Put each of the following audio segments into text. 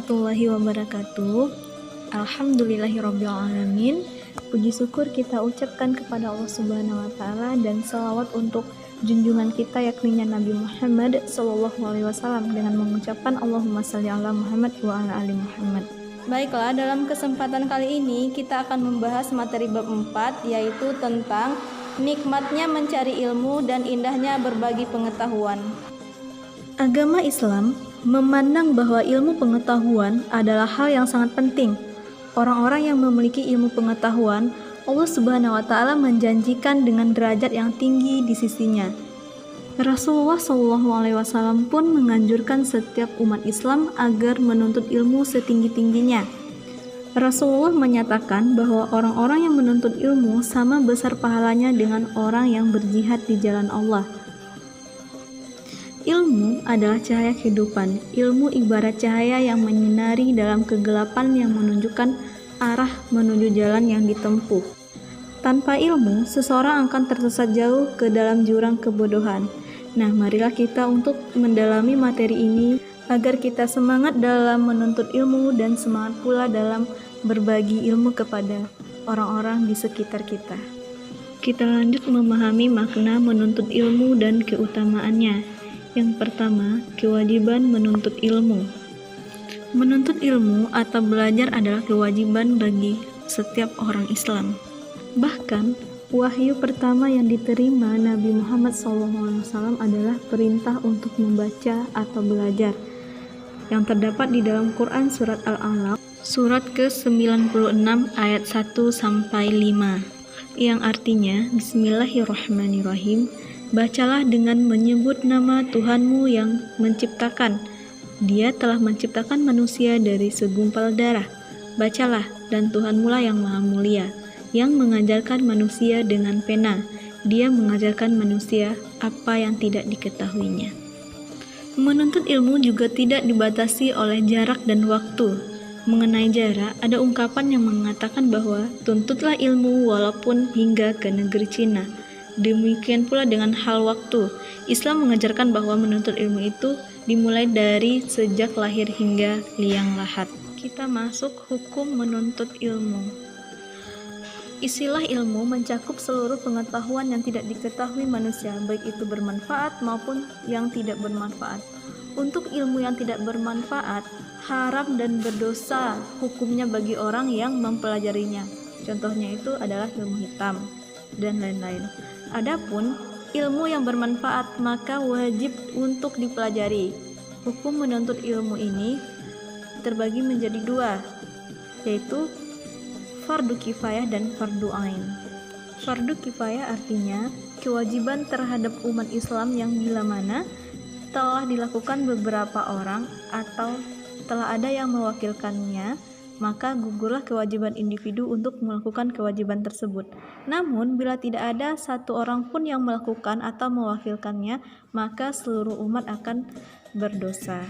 warahmatullahi wabarakatuh. Alhamdulillahirabbil alamin. Puji syukur kita ucapkan kepada Allah Subhanahu wa taala dan selawat untuk junjungan kita yakni Nabi Muhammad sallallahu alaihi wasallam dengan mengucapkan Allahumma shalli ala Muhammad wa ala ali Muhammad. Baiklah, dalam kesempatan kali ini kita akan membahas materi bab 4, yaitu tentang nikmatnya mencari ilmu dan indahnya berbagi pengetahuan. Agama Islam memandang bahwa ilmu pengetahuan adalah hal yang sangat penting. Orang-orang yang memiliki ilmu pengetahuan, Allah Subhanahu wa taala menjanjikan dengan derajat yang tinggi di sisinya. Rasulullah Shallallahu alaihi wasallam pun menganjurkan setiap umat Islam agar menuntut ilmu setinggi-tingginya. Rasulullah menyatakan bahwa orang-orang yang menuntut ilmu sama besar pahalanya dengan orang yang berjihad di jalan Allah. Ilmu adalah cahaya kehidupan. Ilmu ibarat cahaya yang menyinari dalam kegelapan yang menunjukkan arah menuju jalan yang ditempuh. Tanpa ilmu, seseorang akan tersesat jauh ke dalam jurang kebodohan. Nah, marilah kita untuk mendalami materi ini agar kita semangat dalam menuntut ilmu dan semangat pula dalam berbagi ilmu kepada orang-orang di sekitar kita. Kita lanjut memahami makna menuntut ilmu dan keutamaannya. Yang pertama, kewajiban menuntut ilmu. Menuntut ilmu atau belajar adalah kewajiban bagi setiap orang Islam. Bahkan, wahyu pertama yang diterima Nabi Muhammad SAW adalah perintah untuk membaca atau belajar, yang terdapat di dalam Quran Surat Al-Alaq, surat ke-96 ayat 1-5, yang artinya, Bismillahirrahmanirrahim, bacalah dengan menyebut nama Tuhanmu yang menciptakan. Dia telah menciptakan manusia dari segumpal darah. Bacalah, dan Tuhanmu lah yang maha mulia, yang mengajarkan manusia dengan pena. Dia mengajarkan manusia apa yang tidak diketahuinya. Menuntut ilmu juga tidak dibatasi oleh jarak dan waktu. Mengenai jarak, ada ungkapan yang mengatakan bahwa tuntutlah ilmu walaupun hingga ke negeri Cina. Demikian pula dengan hal waktu. Islam mengajarkan bahwa menuntut ilmu itu dimulai dari sejak lahir hingga liang lahat. Kita masuk hukum menuntut ilmu. Istilah ilmu mencakup seluruh pengetahuan yang tidak diketahui manusia, baik itu bermanfaat maupun yang tidak bermanfaat. Untuk ilmu yang tidak bermanfaat, haram dan berdosa hukumnya bagi orang yang mempelajarinya. Contohnya itu adalah ilmu hitam dan lain-lain. Adapun ilmu yang bermanfaat maka wajib untuk dipelajari. Hukum menuntut ilmu ini terbagi menjadi dua, yaitu fardu kifayah dan fardu ain. Fardu kifayah artinya kewajiban terhadap umat Islam yang bila mana telah dilakukan beberapa orang atau telah ada yang mewakilkannya, maka gugurlah kewajiban individu untuk melakukan kewajiban tersebut. Namun, bila tidak ada satu orang pun yang melakukan atau mewakilkannya, maka seluruh umat akan berdosa.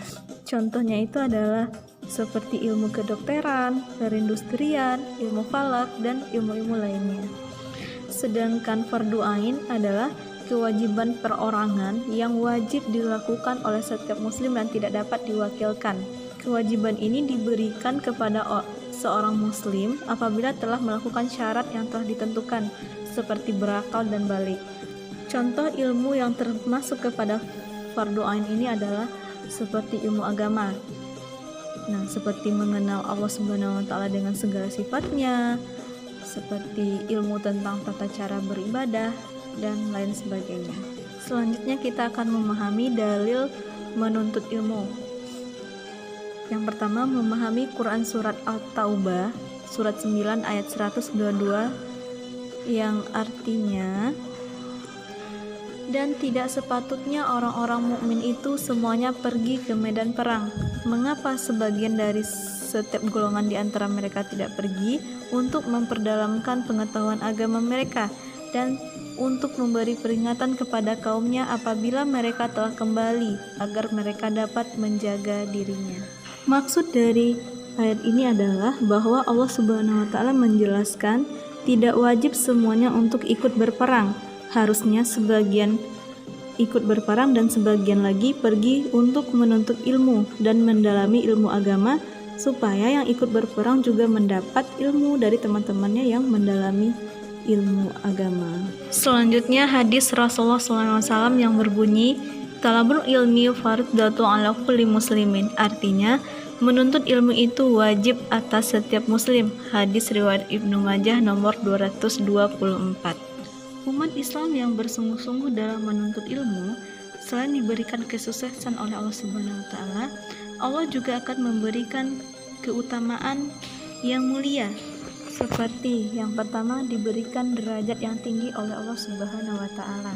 Contohnya itu adalah seperti ilmu kedokteran, perindustrian, ilmu falak, dan ilmu-ilmu lainnya. Sedangkan fardu ain adalah kewajiban perorangan yang wajib dilakukan oleh setiap muslim dan tidak dapat diwakilkan. Kewajiban ini diberikan kepada seorang muslim apabila telah melakukan syarat yang telah ditentukan, seperti berakal dan balik. Contoh ilmu yang termasuk kepada fardu ain ini adalah seperti ilmu agama. Nah, seperti mengenal Allah Subhanahu wa taala dengan segala sifatnya, seperti ilmu tentang tata cara beribadah dan lain sebagainya. Selanjutnya kita akan memahami dalil menuntut ilmu. Yang pertama, memahami Quran Surat At-Taubah, Surat 9 ayat 122, yang artinya, dan tidak sepatutnya orang-orang mukmin itu semuanya pergi ke medan perang. Mengapa sebagian dari setiap golongan di antara mereka tidak pergi untuk memperdalamkan pengetahuan agama mereka dan untuk memberi peringatan kepada kaumnya apabila mereka telah kembali agar mereka dapat menjaga dirinya. Maksud dari ayat ini adalah bahwa Allah Subhanahu wa taala menjelaskan tidak wajib semuanya untuk ikut berperang. Harusnya sebagian ikut berperang dan sebagian lagi pergi untuk menuntut ilmu dan mendalami ilmu agama supaya yang ikut berperang juga mendapat ilmu dari teman-temannya yang mendalami ilmu agama. Selanjutnya hadis Rasulullah SAW yang berbunyi, talabul ilmi fardhatun ala kulli muslimin, artinya menuntut ilmu itu wajib atas setiap muslim. Hadis riwayat Ibnu Majah nomor 224. Umat Islam yang bersungguh-sungguh dalam menuntut ilmu, selain diberikan kesuksesan oleh Allah Subhanahu wa taala, Allah juga akan memberikan keutamaan yang mulia. Seperti yang pertama, diberikan derajat yang tinggi oleh Allah Subhanahu wa taala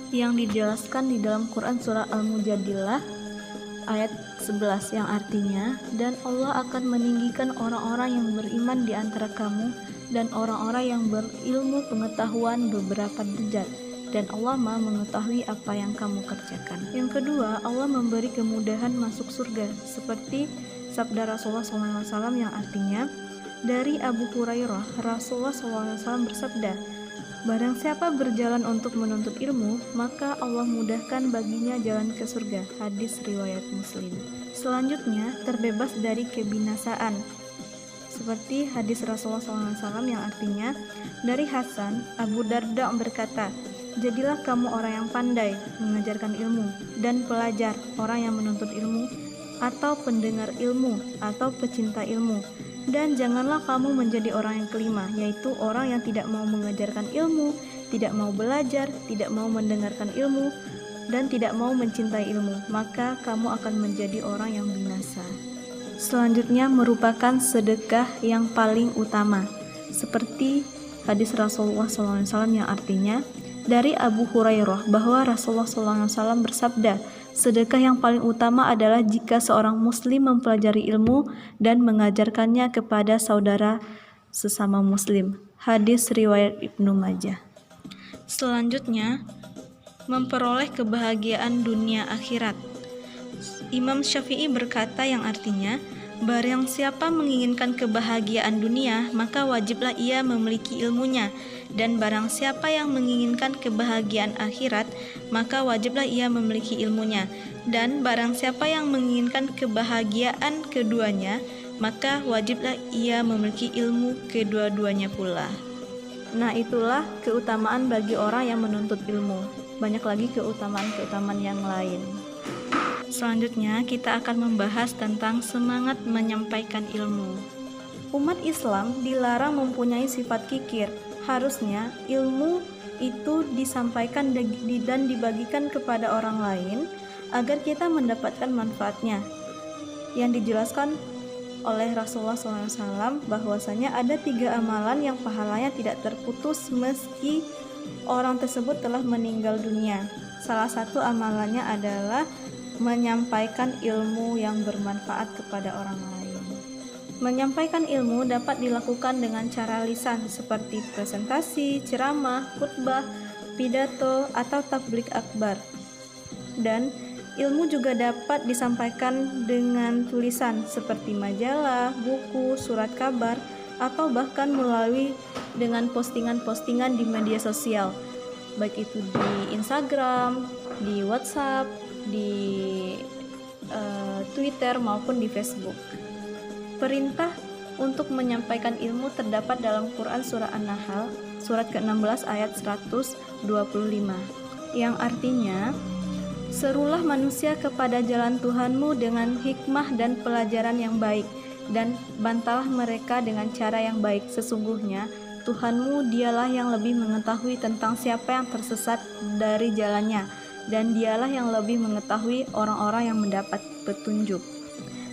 yang dijelaskan di dalam Quran surah Al-Mujadilah ayat 11 yang artinya, dan Allah akan meninggikan orang-orang yang beriman di antara kamu dan orang-orang yang berilmu pengetahuan beberapa derajat, dan Allah Maha mengetahui apa yang kamu kerjakan. Yang kedua, Allah memberi kemudahan masuk surga, seperti sabda Rasulullah SAW yang artinya, dari Abu Hurairah, Rasulullah SAW bersabda, barang siapa berjalan untuk menuntut ilmu, maka Allah mudahkan baginya jalan ke surga. Hadis riwayat Muslim. Selanjutnya, terbebas dari kebinasaan, seperti hadis Rasulullah SAW yang artinya, dari Hasan, Abu Darda berkata, jadilah kamu orang yang pandai mengajarkan ilmu dan pelajar, orang yang menuntut ilmu atau pendengar ilmu atau pecinta ilmu. Dan janganlah kamu menjadi orang yang kelima, yaitu orang yang tidak mau mengajarkan ilmu, tidak mau belajar, tidak mau mendengarkan ilmu, dan tidak mau mencintai ilmu, maka kamu akan menjadi orang yang binasa. Selanjutnya merupakan sedekah yang paling utama, seperti hadis Rasulullah SAW yang artinya, dari Abu Hurairah bahwa Rasulullah SAW bersabda, sedekah yang paling utama adalah jika seorang muslim mempelajari ilmu dan mengajarkannya kepada saudara sesama muslim. Hadis riwayat Ibnu Majah. Selanjutnya, memperoleh kebahagiaan dunia akhirat. Imam Syafi'i berkata yang artinya, barang siapa menginginkan kebahagiaan dunia, maka wajiblah ia memiliki ilmunya. Dan barang siapa yang menginginkan kebahagiaan akhirat, maka wajiblah ia memiliki ilmunya. Dan barang siapa yang menginginkan kebahagiaan keduanya, maka wajiblah ia memiliki ilmu kedua-duanya pula. Nah, itulah keutamaan bagi orang yang menuntut ilmu. Banyak lagi keutamaan-keutamaan yang lain. Selanjutnya, kita akan membahas tentang semangat menyampaikan ilmu. Umat Islam dilarang mempunyai sifat kikir. Harusnya ilmu itu disampaikan dan dibagikan kepada orang lain agar kita mendapatkan manfaatnya. Yang dijelaskan oleh Rasulullah SAW bahwasanya ada 3 amalan yang pahalanya tidak terputus meski orang tersebut telah meninggal dunia. Salah satu amalannya adalah menyampaikan ilmu yang bermanfaat kepada orang lain. Menyampaikan ilmu dapat dilakukan dengan cara lisan seperti presentasi, ceramah, khutbah, pidato, atau tabligh akbar. Dan ilmu juga dapat disampaikan dengan tulisan seperti majalah, buku, surat kabar, atau bahkan melalui dengan postingan-postingan di media sosial, baik itu di Instagram, di WhatsApp, di Twitter maupun di Facebook. Perintah untuk menyampaikan ilmu terdapat dalam Quran surah An-Nahl surat ke-16 ayat 125 yang artinya, serulah manusia kepada jalan Tuhanmu dengan hikmah dan pelajaran yang baik, dan bantalah mereka dengan cara yang baik. Sesungguhnya Tuhanmu dialah yang lebih mengetahui tentang siapa yang tersesat dari jalannya, dan dialah yang lebih mengetahui orang-orang yang mendapat petunjuk.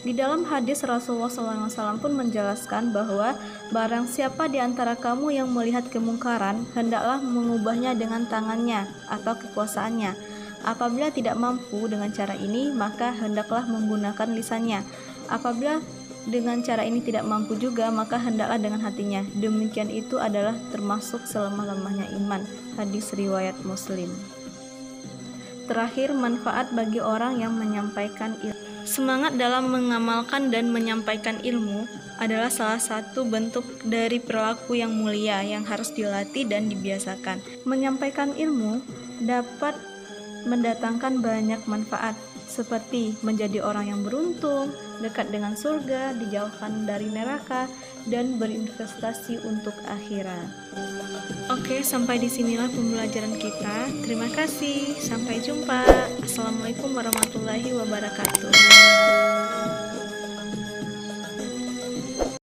Di dalam hadis Rasulullah SAW pun menjelaskan bahwa barang siapa di antara kamu yang melihat kemungkaran, hendaklah mengubahnya dengan tangannya atau kekuasaannya. Apabila tidak mampu dengan cara ini, maka hendaklah menggunakan lisannya. Apabila dengan cara ini tidak mampu juga, maka hendaklah dengan hatinya. Demikian itu adalah termasuk selemah-lemahnya iman. Hadis riwayat Muslim. Terakhir, manfaat bagi orang yang menyampaikan ilmu. Semangat dalam mengamalkan dan menyampaikan ilmu adalah salah satu bentuk dari perilaku yang mulia yang harus dilatih dan dibiasakan. Menyampaikan ilmu dapat mendatangkan banyak manfaat, seperti menjadi orang yang beruntung, dekat dengan surga, dijauhkan dari neraka, dan berinvestasi untuk akhirat. Oke, sampai disinilah pembelajaran kita. Terima kasih, sampai jumpa. Assalamualaikum warahmatullahi wabarakatuh.